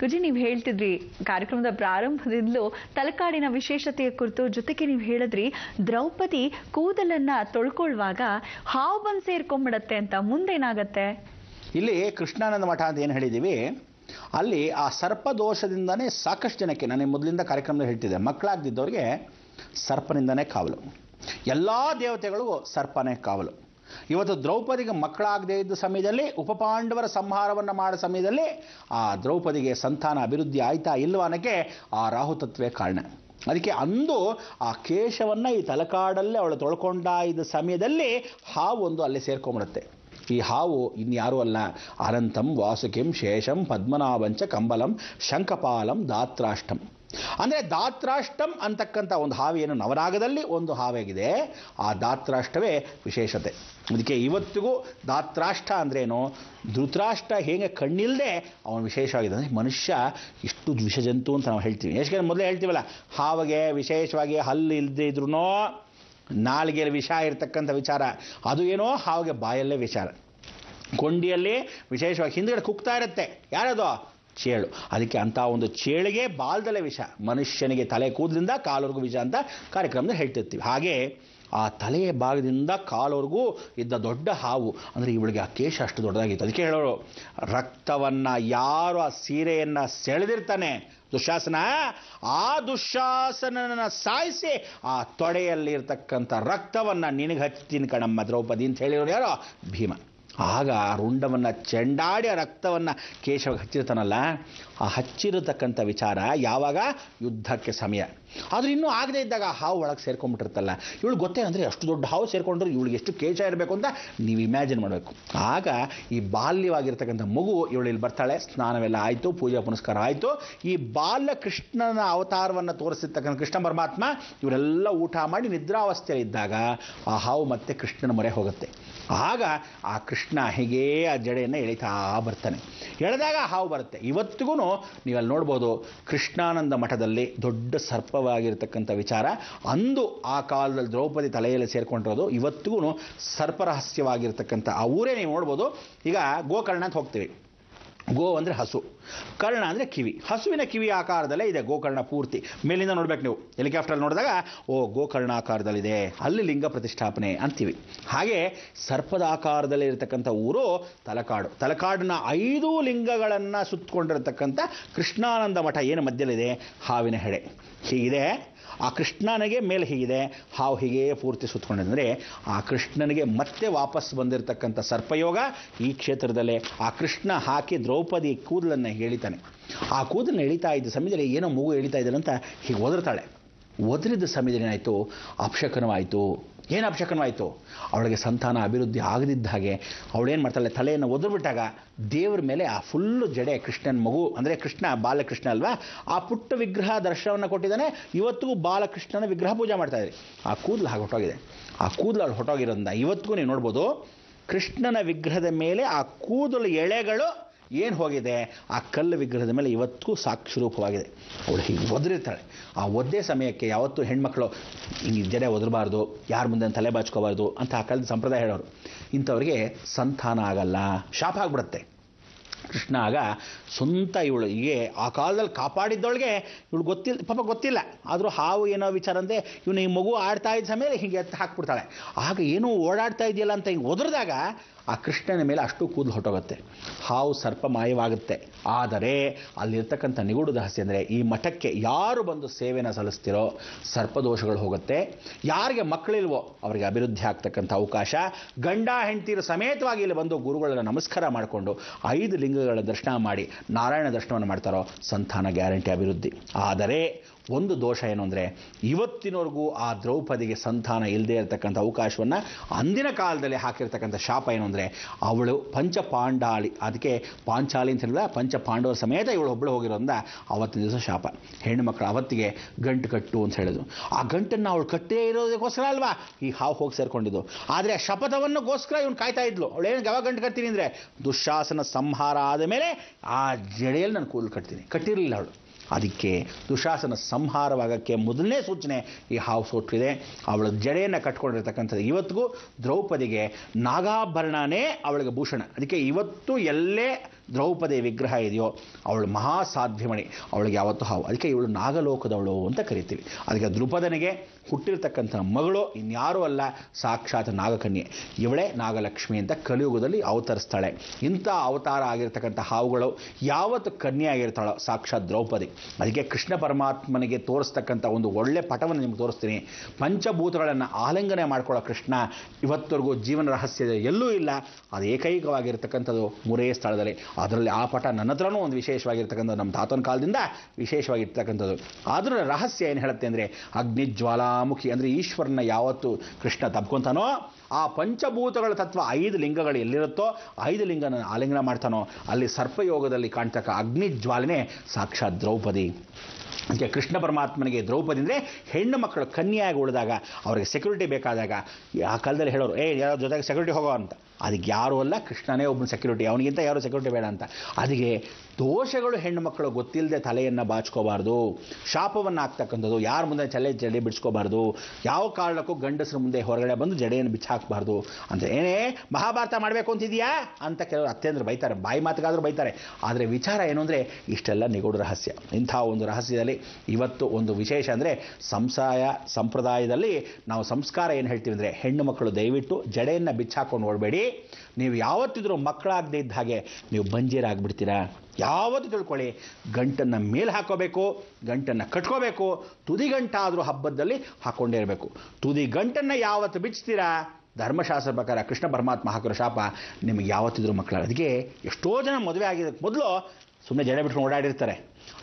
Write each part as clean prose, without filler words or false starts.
ಗುರುಜಿ, ನೀವು ಹೇಳ್ತಿದ್ರಿ ಕಾರ್ಯಕ್ರಮದ ಪ್ರಾರಂಭದಿಂದಲೂ ತಲಕಾಡಿನ ವಿಶೇಷತೆಯ ಕುರಿತು, ಜೊತೆಗೆ ನೀವು ಹೇಳಿದ್ರಿ ದ್ರೌಪದಿ ಕೂದಲನ್ನ ತೊಳ್ಕೊಳ್ಳುವಾಗ ಹಾವು ಬಂದು ಸೇರ್ಕೊಂಡ್ಬಿಡತ್ತೆ ಅಂತ. ಮುಂದೇನಾಗತ್ತೆ? ಇಲ್ಲಿ ಕೃಷ್ಣಾನಂದ ಮಠ ಅಂತ ಏನು ಹೇಳಿದ್ದೀವಿ, ಅಲ್ಲಿ ಆ ಸರ್ಪದೋಷದಿಂದನೇ ಸಾಕಷ್ಟು ಜನಕ್ಕೆ, ನಾನು ಮೊದಲಿಂದ ಕಾರ್ಯಕ್ರಮದಲ್ಲಿ ಹೇಳ್ತಿದ್ದೆ, ಮಕ್ಕಳಾಗದಿದ್ದವ್ರಿಗೆ ಸರ್ಪನಿಂದನೇ ಕಾವಲು. ಎಲ್ಲ ದೇವತೆಗಳಿಗೂ ಸರ್ಪನೇ ಕಾವಲು. ಇವತ್ತು ದ್ರೌಪದಿಗೆ ಮಕ್ಕಳಾಗದೇ ಇದ್ದ ಸಮಯದಲ್ಲಿ, ಉಪಪಾಂಡವರ ಸಂಹಾರವನ್ನು ಮಾಡೋ ಸಮಯದಲ್ಲಿ ಆ ದ್ರೌಪದಿಗೆ ಸಂತಾನ ಅಭಿವೃದ್ಧಿ ಆಯ್ತಾ ಇಲ್ವಾ ಅನ್ನೋಕ್ಕೆ ಆ ರಾಹುತತ್ವೇ ಕಾರಣ. ಅದಕ್ಕೆ ಅಂದು ಆ ಕೇಶವನ್ನು ಈ ತಲಕಾಡಲ್ಲೇ ಅವಳು ತೊಳ್ಕೊಂಡ ಇದ್ದ ಸಮಯದಲ್ಲಿ ಹಾವು ಒಂದು ಅಲ್ಲಿ ಸೇರ್ಕೊಂಡ್ಬಿಡುತ್ತೆ. ಈ ಹಾವು ಇನ್ಯಾರೂ ಅಲ್ಲ, ಅನಂತಂ ವಾಸುಕಿಂ ಶೇಷಂ ಪದ್ಮನಾಭಂಚ ಕಂಬಲಂ ಶಂಖಪಾಲಂ ದಾತ್ರಾಷ್ಟಂ. ಅಂದರೆ ದಾತ್ರಾಷ್ಟಂ ಅಂತಕ್ಕಂಥ ಒಂದು ಹಾವು ಏನು ನವರಾಗದಲ್ಲಿ ಒಂದು ಹಾವಾಗಿದೆ, ಆ ದಾತ್ರಾಷ್ಟವೇ ವಿಶೇಷತೆ. ಅದಕ್ಕೆ ಇವತ್ತಿಗೂ ದಾತ್ರಾಷ್ಟ ಅಂದ್ರೇನು, ಧೃತರಾಷ್ಟ್ರ ಹೇಗೆ ಕಣ್ಣಿಲ್ಲದೆ ಅವನು ವಿಶೇಷವಾಗಿದೆ. ಅಂದರೆ ಮನುಷ್ಯ ಇಷ್ಟು ವಿಷಜಂತು ಅಂತ ನಾವು ಹೇಳ್ತೀವಿ. ಯಾಕೆಂದರೆ ಮೊದಲೇ ಹೇಳ್ತೀವಲ್ಲ, ಹಾವಿಗೆ ವಿಶೇಷವಾಗಿ ಹಲ್ಲು ಇಲ್ಲದೆ ಇದ್ರೂ ನಾಲಿಗೆಯಲ್ಲಿ ವಿಷ ಇರತಕ್ಕಂಥ ವಿಚಾರ, ಅದು ಏನೋ ಹಾವಿಗೆ ಬಾಯಲ್ಲೇ ವಿಚಾರ. ಕೊಂಡಿಯಲ್ಲಿ ವಿಶೇಷವಾಗಿ ಹಿಂದ್ಗಡೆ ಕುಗ್ತಾ ಇರುತ್ತೆ, ಯಾರದು? ಚೇಳು. ಅದಕ್ಕೆ ಅಂಥ ಒಂದು ಚೇಳಿಗೆ ಬಾಲ್ದಲ್ಲೇ ವಿಷ, ಮನುಷ್ಯನಿಗೆ ತಲೆ ಕೂದಲಿಂದ ಕಾಲವರೆಗೂ ವಿಷ ಅಂತ ಕಾರ್ಯಕ್ರಮದಲ್ಲಿ ಹೇಳ್ತಿರ್ತೀವಿ. ಹಾಗೆ ಆ ತಲೆಯ ಭಾಗದಿಂದ ಕಾಲವರೆಗೂ ಇದ್ದ ದೊಡ್ಡ ಹಾವು ಅಂದರೆ ಇವಳಿಗೆ ಆ ಕೇಶ ಅಷ್ಟು ದೊಡ್ಡದಾಗಿತ್ತು. ಅದಕ್ಕೆ ಹೇಳೋರು, ರಕ್ತವನ್ನು ಯಾರು ಆ ಸೀರೆಯನ್ನು ಸೆಳೆದಿರ್ತಾನೆ ದುಶ್ಯಾಸನ, ಆ ದುಶ್ಯಾಸನನ ಸಾಯಿಸಿ ಆ ತೊಡೆಯಲ್ಲಿರ್ತಕ್ಕಂಥ ರಕ್ತವನ್ನು ನಿನಗೆ ಹಚ್ತೀನಿ ಕಣಮ್ಮ ದ್ರೌಪದಿ ಅಂತ ಹೇಳಿರೋರು ಯಾರೋ? ಭೀಮ. ಆಗ ಆ ರುಂಡವನ್ನು ಚೆಂಡಾಡಿ ಆ ರಕ್ತವನ್ನು ಕೇಶವಾಗಿ ಹಚ್ಚಿರ್ತಾನಲ್ಲ, ಆ ಹಚ್ಚಿರತಕ್ಕಂಥ ವಿಚಾರ ಯಾವಾಗ? ಯುದ್ಧಕ್ಕೆ ಸಮಯ. ಆದರೂ ಇನ್ನೂ ಆಗದೆ ಇದ್ದಾಗ ಆ ಹಾವು ಒಳಗೆ ಸೇರ್ಕೊಂಡ್ಬಿಟ್ಟಿರ್ತಲ್ಲ. ಇವಳು ಗೊತ್ತೇ ಅಂದರೆ ಅಷ್ಟು ದೊಡ್ಡ ಹಾವು ಸೇರ್ಕೊಂಡ್ರು ಇವಳಿಗೆ ಎಷ್ಟು ಕೇಶ ಇರಬೇಕು ಅಂತ ನೀವು ಇಮ್ಯಾಜಿನ್ ಮಾಡಬೇಕು. ಆಗ ಈ ಬಾಲ್ಯವಾಗಿರ್ತಕ್ಕಂಥ ಮಗು ಇವಳಿಲ್ಲಿ ಬರ್ತಾಳೆ, ಸ್ನಾನವೆಲ್ಲ ಆಯಿತು, ಪೂಜಾ ಪುನಸ್ಕಾರ ಆಯಿತು. ಈ ಬಾಲ್ಯ ಕೃಷ್ಣನ ಅವತಾರವನ್ನು ತೋರಿಸಿರ್ತಕ್ಕಂಥ ಕೃಷ್ಣ ಪರಮಾತ್ಮ ಇವರೆಲ್ಲ ಊಟ ಮಾಡಿ ನಿದ್ರಾವಸ್ಥೆಯಲ್ಲಿ ಇದ್ದಾಗ ಆ ಹಾವು ಮತ್ತೆ ಕೃಷ್ಣನ ಮೊರೆ ಹೋಗುತ್ತೆ. ಆಗ ಆ ಕೃಷ್ಣ ಹೀಗೇ ಆ ಜಡೆಯನ್ನು ಎಳಿತಾ ಬರ್ತಾನೆ. ಎಳೆದಾಗ ಹಾವು ಬರುತ್ತೆ. ಇವತ್ತಿಗೂ ನೀವಲ್ಲಿ ನೋಡ್ಬೋದು, ಕೃಷ್ಣಾನಂದ ಮಠದಲ್ಲಿ ದೊಡ್ಡ ಸರ್ಪವಾಗಿರ್ತಕ್ಕಂಥ ವಿಚಾರ ಅಂದು ಆ ಕಾಲದಲ್ಲಿ ದ್ರೌಪದಿ ತಲೆಯಲ್ಲಿ ಸೇರ್ಕೊಂಡಿರೋದು ಇವತ್ತಿಗೂ ಸರ್ಪರಹಸ್ಯವಾಗಿರ್ತಕ್ಕಂಥ ಆ ಊರೇ ನೀವು ನೋಡ್ಬೋದು. ಈಗ ಗೋಕರ್ಣ ಅಂತ ಹೋಗ್ತೀವಿ. ಗೋ ಅಂದರೆ ಹಸು, ಕರ್ಣ ಅಂದರೆ ಕಿವಿ. ಹಸುವಿನ ಕಿವಿ ಆಕಾರದಲ್ಲೇ ಇದೆ ಗೋಕರ್ಣ ಪೂರ್ತಿ. ಮೇಲಿಂದ ನೋಡ್ಬೇಕು ನೀವು, ಹೆಲಿಕಾಪ್ಟರ್ ನೋಡಿದಾಗ ಓ ಗೋಕರ್ಣ ಆಕಾರದಲ್ಲಿದೆ, ಅಲ್ಲಿ ಲಿಂಗ ಪ್ರತಿಷ್ಠಾಪನೆ ಅಂತೀವಿ. ಹಾಗೆ ಸರ್ಪದ ಆಕಾರದಲ್ಲಿ ಇರತಕ್ಕಂಥ ಊರು ತಲಕಾಡು. ತಲಕಾಡಿನ 5 ಲಿಂಗಗಳನ್ನು ಸುತ್ತಕೊಂಡಿರತಕ್ಕಂಥ ಕೃಷ್ಣಾನಂದ ಮಠ ಏನು ಮಧ್ಯದಲ್ಲಿದೆ, ಹಾವಿನ ಹೆಡೆ ಹೀಗಿದೆ. ಆ ಕೃಷ್ಣನಿಗೆ ಮೇಲೆ ಹೀಗಿದೆ, ಹಾವು ಹೀಗೆ ಪೂರ್ತಿ ಸುತ್ತಕೊಂಡಿದೆ. ಆ ಕೃಷ್ಣನಿಗೆ ಮತ್ತೆ ವಾಪಸ್ ಬಂದಿರತಕ್ಕಂಥ ಸರ್ಪಯೋಗ ಈ ಕ್ಷೇತ್ರದಲ್ಲೇ. ಆ ಕೃಷ್ಣ ಹಾಕಿ ದ್ರೌಪದಿ ಕೂದಲನ್ನು ಎಳಿತಾನೆ. ಆ ಕೂದಲನ್ನು ಎಳಿತಾ ಇದ್ದ ಸಮಯದಲ್ಲಿ ಏನೋ ಮಗು ಎಳಿತಾ ಇದ್ದಾನೆ ಅಂತ ಹೀಗೆ ಒದರ್ತಾಳೆ. ಒದರಿದ ಸಮಯದಲ್ಲಿ ಏನಾಯಿತು? ಅಪಶಕನವಾಯಿತು. ಏನು ಅಪಶಕನವಾಯಿತು? ಅವಳಿಗೆ ಸಂತಾನ ಅಭಿವೃದ್ಧಿ ಆಗದಿದ್ದ ಹಾಗೆ ಅವಳೇನು ಮಾಡ್ತಾಳೆ, ತಲೆಯನ್ನು ಒದರ್ಬಿಟ್ಟಾಗ ದೇವರ ಮೇಲೆ ಆ ಫುಲ್ಲು ಜಡೆ, ಕೃಷ್ಣನ ಮಗು ಅಂದರೆ ಕೃಷ್ಣ ಬಾಲಕೃಷ್ಣ ಅಲ್ವಾ, ಆ ಪುಟ್ಟ ವಿಗ್ರಹ ದರ್ಶನವನ್ನು ಕೊಟ್ಟಿದ್ದಾನೆ. ಇವತ್ತಿಗೂ ಬಾಲಕೃಷ್ಣನ ವಿಗ್ರಹ ಪೂಜೆ ಮಾಡ್ತಾ ಇದ್ದೀರಿ. ಆ ಕೂದಲು ಹಾಗೆ ಹೊಟ್ಟೋಗಿದೆ. ಆ ಕೂದಲು ಅವಳು ಹೊಟ್ಟೋಗಿರೋದ್ರಿಂದ ಇವತ್ತಿಗೂ ನೀವು ನೋಡ್ಬೋದು, ಕೃಷ್ಣನ ವಿಗ್ರಹದ ಮೇಲೆ ಆ ಕೂದಲು ಎಳೆಗಳು ಏನು ಹೋಗಿದೆ, ಆ ಕಲ್ಲು ವಿಗ್ರಹದ ಮೇಲೆ ಇವತ್ತಿಗೂ ಸಾಕ್ಷಿ ರೂಪವಾಗಿದೆ. ಅವಳು ಹೀಗೆ ಒದರಿರ್ತಾಳೆ. ಆ ಒದ್ದೆ ಸಮಯಕ್ಕೆ ಯಾವತ್ತೂ ಹೆಣ್ಮಕ್ಳು ಹಿಂಗೆ ಜಡೆ ಒದರಬಾರ್ದು, ಯಾರ ಮುಂದೆ ತಲೆ ಬಾಚ್ಕೋಬಾರ್ದು ಅಂತ ಆ ಕಾಲದ ಸಂಪ್ರದಾಯ ಹೇಳೋರು. ಇಂಥವ್ರಿಗೆ ಸಂತಾನ ಆಗಲ್ಲ, ಶಾಪ ಆಗಿಬಿಡುತ್ತೆ. ಕೃಷ್ಣ ಆಗ ಸ್ವಂತ ಇವಳು ಹೀಗೆ ಆ ಕಾಲದಲ್ಲಿ ಕಾಪಾಡಿದ್ದವಳಿಗೆ ಇವಳು ಗೊತ್ತಿಲ್ಲ. ಆದರೂ ಹಾವು ಏನೋ ವಿಚಾರ ಅಂದರೆ ಇವನು ಈ ಮಗು ಆಡ್ತಾ ಇದ್ದ ಸಮಯ ಹೀಗೆ ಎತ್ತು ಹಾಕ್ಬಿಡ್ತಾಳೆ. ಆಗ ಏನೋ ಓಡಾಡ್ತಾ ಇದೆಯಲ್ಲ ಅಂತ ಹಿಂಗೆ ಒದರಿದಾಗ ಆ ಕೃಷ್ಣನ ಮೇಲೆ ಅಷ್ಟು ಕೂದಲು ಹೊಟ್ಟೋಗುತ್ತೆ. ಹಾವು ಸರ್ಪ ಮಾಯವಾಗುತ್ತೆ. ಆದರೆ ಅಲ್ಲಿರ್ತಕ್ಕಂಥ ನಿಗೂಢ ರಹಸ್ಯ ಅಂದರೆ, ಈ ಮಠಕ್ಕೆ ಯಾರು ಬಂದು ಸೇವೆನ ಸಲ್ಲಿಸ್ತಿರೋ ಸರ್ಪದೋಷಗಳು ಹೋಗುತ್ತೆ. ಯಾರಿಗೆ ಮಕ್ಕಳಿಲ್ವೋ ಅವರಿಗೆ ಅಭಿವೃದ್ಧಿ ಆಗ್ತಕ್ಕಂಥ ಅವಕಾಶ. ಗಂಡ ಹೆಂಡತಿರು ಸಮೇತವಾಗಿ ಇಲ್ಲಿ ಬಂದು ಗುರುಗಳನ್ನ ನಮಸ್ಕಾರ ಮಾಡಿಕೊಂಡು 5 ಲಿಂಗಗಳ ದರ್ಶನ ಮಾಡಿ ನಾರಾಯಣ ದರ್ಶನವನ್ನು ಮಾಡ್ತಾರೋ ಸಂತಾನ ಗ್ಯಾರಂಟಿ ಅಭಿವೃದ್ಧಿ. ಆದರೆ ಒಂದು ದೋಷ ಏನು ಅಂದರೆ, ಇವತ್ತಿನವರೆಗೂ ಆ ದ್ರೌಪದಿಗೆ ಸಂತಾನ ಇಲ್ಲದೆ ಇರತಕ್ಕಂಥ ಅವಕಾಶವನ್ನು ಅಂದಿನ ಕಾಲದಲ್ಲಿ ಹಾಕಿರ್ತಕ್ಕಂಥ ಶಾಪ ಏನು ಅಂದರೆ, ಅವಳು ಪಂಚಪಾಂಡಾಳಿ, ಅದಕ್ಕೆ ಪಾಂಚಾಲಿ ಅಂತ ಹೇಳಿದ ಪಂಚಪಾಂಡವರ ಸಮೇತ ಇವಳು ಒಬ್ಬಳು ಹೋಗಿರೋದ್ರಿಂದ ಅವತ್ತಿನ ದಿವಸ ಶಾಪ. ಹೆಣ್ಣು ಮಕ್ಕಳು ಅವತ್ತಿಗೆ ಗಂಟು ಕಟ್ಟು ಅಂತ ಹೇಳಿದ್ರು. ಆ ಗಂಟನ್ನು ಅವಳು ಕಟ್ಟೇ ಇರೋದಕ್ಕೋಸ್ಕರ ಅಲ್ವಾ ಈ ಹಾವು ಹೋಗಿ ಸೇರ್ಕೊಂಡಿದ್ದು. ಆದರೆ ಆ ಶಪಥವನ್ನುಗೋಸ್ಕರ ಇವನು ಕಾಯ್ತಾ ಇದ್ಲು. ಅವಳೇನು ಯಾವಾಗ ಗಂಟು ಕಟ್ತೀನಿ ಅಂದರೆ, ದುಶ್ಯಾಸನ ಸಂಹಾರ ಆದ ಮೇಲೆ ಆ ಜಡೆಯಲ್ಲಿ ನಾನು ಕೂದಲು ಕಟ್ಟಿರಲಿಲ್ಲ ಅವಳು. ಅದಕ್ಕೆ ದುಶಾಸನ ಸಂಹಾರವಾಗಕ್ಕೆ ಮೊದಲನೇ ಸೂಚನೆ ಈ ಹಾವು ಸೋಟ್ರಿದೆ. ಅವಳ ಜಡೆಯನ್ನು ಕಟ್ಕೊಂಡಿರ್ತಕ್ಕಂಥದ್ದು ಇವತ್ತಿಗೂ ದ್ರೌಪದಿಗೆ ನಾಗಾಭರಣನೇ ಅವಳಿಗೆ ಭೂಷಣ. ಅದಕ್ಕೆ ಇವತ್ತು ಎಲ್ಲೇ ದ್ರೌಪದಿ ವಿಗ್ರಹ ಇದೆಯೋ ಅವಳು ಮಹಾಸಾಧ್ವಿಮಣಿ, ಅವಳಿಗೆ ಯಾವತ್ತೂ ಹಾವು, ಅದಕ್ಕೆ ಇವಳು ನಾಗಲೋಕದವಳು ಅಂತ ಕರಿತೀವಿ. ಅದಕ್ಕೆ ದ್ರುಪದನಿಗೆ ಹುಟ್ಟಿರ್ತಕ್ಕಂಥ ಮಗಳು ಇನ್ಯಾರೂ ಅಲ್ಲ, ಸಾಕ್ಷಾತ್ ನಾಗಕನ್ಯೆ, ಇವಳೇ ನಾಗಲಕ್ಷ್ಮಿ ಅಂತ ಕಲಿಯುಗದಲ್ಲಿ ಅವತರಿಸ್ತಾಳೆ. ಇಂಥ ಅವತಾರ ಆಗಿರ್ತಕ್ಕಂಥ ಹಾವುಗಳು ಯಾವತ್ತು ಕನ್ಯೆ ಆಗಿರ್ತಾಳೋ ಸಾಕ್ಷಾತ್ ದ್ರೌಪದಿ. ಅದಕ್ಕೆ ಕೃಷ್ಣ ಪರಮಾತ್ಮನಿಗೆ ತೋರಿಸ್ತಕ್ಕಂಥ ಒಂದು ಒಳ್ಳೆ ಪಟವನ್ನು ನಿಮ್ಗೆ ತೋರಿಸ್ತೀನಿ. ಪಂಚಭೂತಗಳನ್ನು ಆಲಿಂಗನೆ ಮಾಡ್ಕೊಳ್ಳೋ ಕೃಷ್ಣ ಇವತ್ತವರೆಗೂ ಜೀವನ ರಹಸ್ಯ ಎಲ್ಲೂ ಇಲ್ಲ, ಅದು ಏಕೈಕವಾಗಿರ್ತಕ್ಕಂಥದ್ದು ಮೂರೇ ಸ್ಥಳದಲ್ಲಿ. ಅದರಲ್ಲಿ ಆ ಪಟ ನನ್ನ ಹತ್ರನೂ ಒಂದು ವಿಶೇಷವಾಗಿರ್ತಕ್ಕಂಥದ್ದು, ನಮ್ಮ ತಾತನ ಕಾಲದಿಂದ ವಿಶೇಷವಾಗಿರ್ತಕ್ಕಂಥದ್ದು. ಅದರ ರಹಸ್ಯ ಏನು ಹೇಳುತ್ತೆ ಅಂದರೆ, ಅಗ್ನಿಜ್ವಾಲಾಮುಖಿ ಅಂದರೆ ಈಶ್ವರನ ಯಾವತ್ತು ಕೃಷ್ಣ ತಬ್ಕೊಂತಾನೋ ಆ ಪಂಚಭೂತಗಳ ತತ್ವ 5 ಲಿಂಗಗಳು ಎಲ್ಲಿರುತ್ತೋ 5 ಲಿಂಗನ ಆಲಿಂಗನ ಮಾಡ್ತಾನೋ ಅಲ್ಲಿ ಸರ್ಪಯೋಗದಲ್ಲಿ ಕಾಣ್ತಕ್ಕ ಅಗ್ನಿಜ್ವಾಲನೆ ಸಾಕ್ಷಾತ್ ದ್ರೌಪದಿ. ಅದಕ್ಕೆ ಕೃಷ್ಣ ಪರಮಾತ್ಮನಿಗೆ ದ್ರೌಪದಿ ಅಂದರೆ ಹೆಣ್ಣು ಮಕ್ಕಳು ಕನ್ಯೆಯಾಗಿ ಉಳಿದಾಗ ಅವರಿಗೆ ಸೆಕ್ಯೂರಿಟಿ ಬೇಕಾದಾಗ ಆ ಕಾಲದಲ್ಲಿ ಹೇಳೋರು, ಯಾರೋ ಜೊತೆಗೆ ಸೆಕ್ಯೂರಿಟಿ ಹೋಗೋ ಅಂತ. ಅದಕ್ಕೆ ಯಾರೂ ಅಲ್ಲ, ಕೃಷ್ಣನೇ ಒಬ್ಬನ ಸೆಕ್ಯೂರಿಟಿ, ಅವನಿಗಿಂತ ಯಾರು ಸೆಕ್ಯೂರಿಟಿ ಬೇಡ ಅಂತ. ಅದಕ್ಕೆ ದೋಷಗಳು ಹೆಣ್ಣು ಮಕ್ಕಳು ಗೊತ್ತಿಲ್ಲದೆ ತಲೆಯನ್ನು ಬಾಚ್ಕೋಬಾರ್ದು, ಶಾಪವನ್ನು ಹಾಕ್ತಕ್ಕಂಥದ್ದು, ಯಾರ ಮುಂದೆ ಜಡೆ ಬಿಡಿಸ್ಕೋಬಾರ್ದು, ಯಾವ ಕಾರಣಕ್ಕೂ ಗಂಡಸರ ಮುಂದೆ ಹೊರಗಡೆ ಬಂದು ಜಡೆಯನ್ನು ಬಿಚ್ಚಾಕಬಾರ್ದು ಅಂತ. ಏನೇ ಮಹಾಭಾರತ ಮಾಡಬೇಕು ಅಂತಿದೆಯಾ ಅಂತ ಕೆಲವರು ಅತ್ಯಂದ್ರೆ ಬೈತಾರೆ, ಬಾಯಿ ಮಾತುಗಾದರೂ ಬೈತಾರೆ. ಆದರೆ ವಿಚಾರ ಏನು ಅಂದರೆ ಇಷ್ಟೆಲ್ಲ ನಿಗೂಢ ರಹಸ್ಯ. ಇಂಥ ಒಂದು ರಹಸ್ಯದಲ್ಲಿ ಇವತ್ತು ಒಂದು ವಿಶೇಷ ಅಂದರೆ ಸಂಪ್ರದಾಯದಲ್ಲಿ ನಾವು ಸಂಸ್ಕಾರ ಏನು ಹೇಳ್ತೀವಿ ಅಂದರೆ, ಹೆಣ್ಣು ಮಕ್ಕಳು ದಯವಿಟ್ಟು ಜಡೆಯನ್ನು ಬಿಚ್ಚಾಕೊಂಡು ಓಡಬೇಡಿ. ನೀವು ಯಾವತ್ತಿದ್ರೂ ಮಕ್ಕಳಾಗದೇ ಇದ್ದ ಹಾಗೆ ನೀವು ಬಂಜೀರಾಗ್ಬಿಡ್ತೀರಾ. ಯಾವತ್ತೂ ತಿಳ್ಕೊಳ್ಳಿ, ಗಂಟನ್ನು ಮೇಲೆ ಹಾಕೋಬೇಕು, ಗಂಟನ್ನು ಕಟ್ಕೋಬೇಕು, ತುದಿ ಗಂಟಾದರೂ ಹಬ್ಬದಲ್ಲಿ ಹಾಕ್ಕೊಂಡೇ ಇರಬೇಕು. ತುದಿ ಗಂಟನ್ನು ಯಾವತ್ತು ಬಿಚ್ತೀರಾ, ಧರ್ಮಶಾಸ್ತ್ರ ಪ್ರಕಾರ ಕೃಷ್ಣ ಪರಮಾತ್ಮ ಹಾಕಿರೋ ಶಾಪ ನಿಮಗೆ ಯಾವತ್ತಿದ್ರೂ ಮಕ್ಕಳ. ಅದಕ್ಕೆ ಎಷ್ಟೋ ಜನ ಮದುವೆ ಆಗಿದ್ದಕ್ಕೆ ಮೊದಲು ಸುಮ್ಮನೆ ಜಡೆ ಬಿಟ್ಕೊಂಡು ಓಡಾಡಿರ್ತಾರೆ,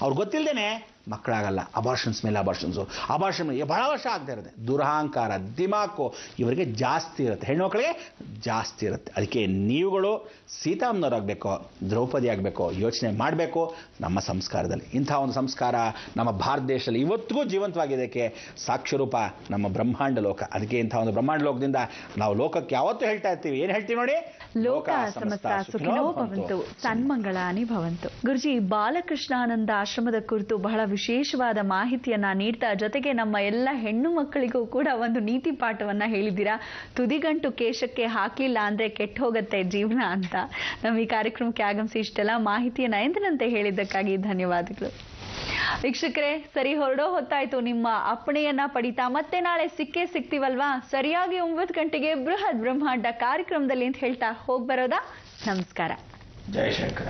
ಅವ್ರು ಗೊತ್ತಿಲ್ಲದೇನೆ ಮಕ್ಕಳಾಗಲ್ಲ. ಅಬಾರ್ಷನ್ಸ್ ಮೇಲೆ ಅಬಾರ್ಷನ್ಸು, ಅಬಾರ್ಷನ್ ಬಹಳ ವರ್ಷ ಆಗ್ತಾ ಇರುತ್ತೆ. ದುರಹಂಕಾರ, ದಿಮಾಕು ಇವರಿಗೆ ಜಾಸ್ತಿ ಇರುತ್ತೆ, ಹೆಣ್ಮಕ್ಳಿಗೆ ಜಾಸ್ತಿ ಇರುತ್ತೆ. ಅದಕ್ಕೆ ನೀವುಗಳು ಸೀತಾಮ್ಮನವರಾಗಬೇಕು, ದ್ರೌಪದಿ ಆಗಬೇಕು, ಯೋಚನೆ ಮಾಡಬೇಕು ನಮ್ಮ ಸಂಸ್ಕಾರದಲ್ಲಿ. ಇಂಥ ಒಂದು ಸಂಸ್ಕಾರ ನಮ್ಮ ಭಾರತ ದೇಶದಲ್ಲಿ ಇವತ್ತಿಗೂ ಜೀವಂತವಾಗಿದ್ದಕ್ಕೆ ಸಾಕ್ಷ್ಯರೂಪ ನಮ್ಮ ಬ್ರಹ್ಮಾಂಡ ಲೋಕ. ಅದಕ್ಕೆ ಇಂಥ ಒಂದು ಬ್ರಹ್ಮಾಂಡ ಲೋಕದಿಂದ ನಾವು ಲೋಕಕ್ಕೆ ಯಾವತ್ತೂ ಹೇಳ್ತಾ ಇರ್ತೀವಿ, ಏನು ಹೇಳ್ತೀವಿ ನೋಡಿ, ಲೋಕ ಸಮಸ್ತ ಸುಖಿನೋ ಭವಂತು, ಸನ್ಮಂಗಳಾನಿ ಭವಂತು. ಗುರುಜಿ, ಬಾಲಕೃಷ್ಣಾನಂದ ಆಶ್ರಮದ ಕುರಿತು ಬಹಳ ವಿಶೇಷವಾದ ಮಾಹಿತಿಯನ್ನ ನೀಡ್ತಾ, ಜೊತೆಗೆ ನಮ್ಮ ಎಲ್ಲ ಹೆಣ್ಣು ಮಕ್ಕಳಿಗೂ ಕೂಡ ಒಂದು ನೀತಿ ಪಾಠವನ್ನ ಹೇಳಿದ್ದೀರಾ. ತುದಿಗಂಟು ಕೇಶಕ್ಕೆ ಹಾಕಿಲ್ಲ ಅಂದ್ರೆ ಕೆಟ್ಟ ಹೋಗತ್ತೆ ಜೀವನ ಅಂತ. ನಮ್ಮ ಈ ಕಾರ್ಯಕ್ರಮಕ್ಕೆ ಆಗಮಿಸಿ ಇಷ್ಟೆಲ್ಲ ಮಾಹಿತಿಯನ್ನ ಎಂದಿನಂತೆ ಹೇಳಿದ್ದಕ್ಕಾಗಿ ಧನ್ಯವಾದಗಳು. ವೀಕ್ಷಕರೇ, ಸರಿ ಹೊರಡೋ ಹೊತ್ತಾಯ್ತು. ನಿಮ್ಮ ಅಪ್ಪಣೆಯನ್ನ ಪಡಿತಾ ಮತ್ತೆ ನಾಳೆ ಸಿಗ್ತೀವಲ್ವಾ, ಸರಿಯಾಗಿ 9 ಗಂಟೆಗೆ ಬೃಹತ್ ಬ್ರಹ್ಮಾಂಡ ಕಾರ್ಯಕ್ರಮದಲ್ಲಿ ಅಂತ ಹೇಳ್ತಾ ಹೋಗ್ಬರೋದಾ. ನಮಸ್ಕಾರ. ಜೈ ಶಂಕರ.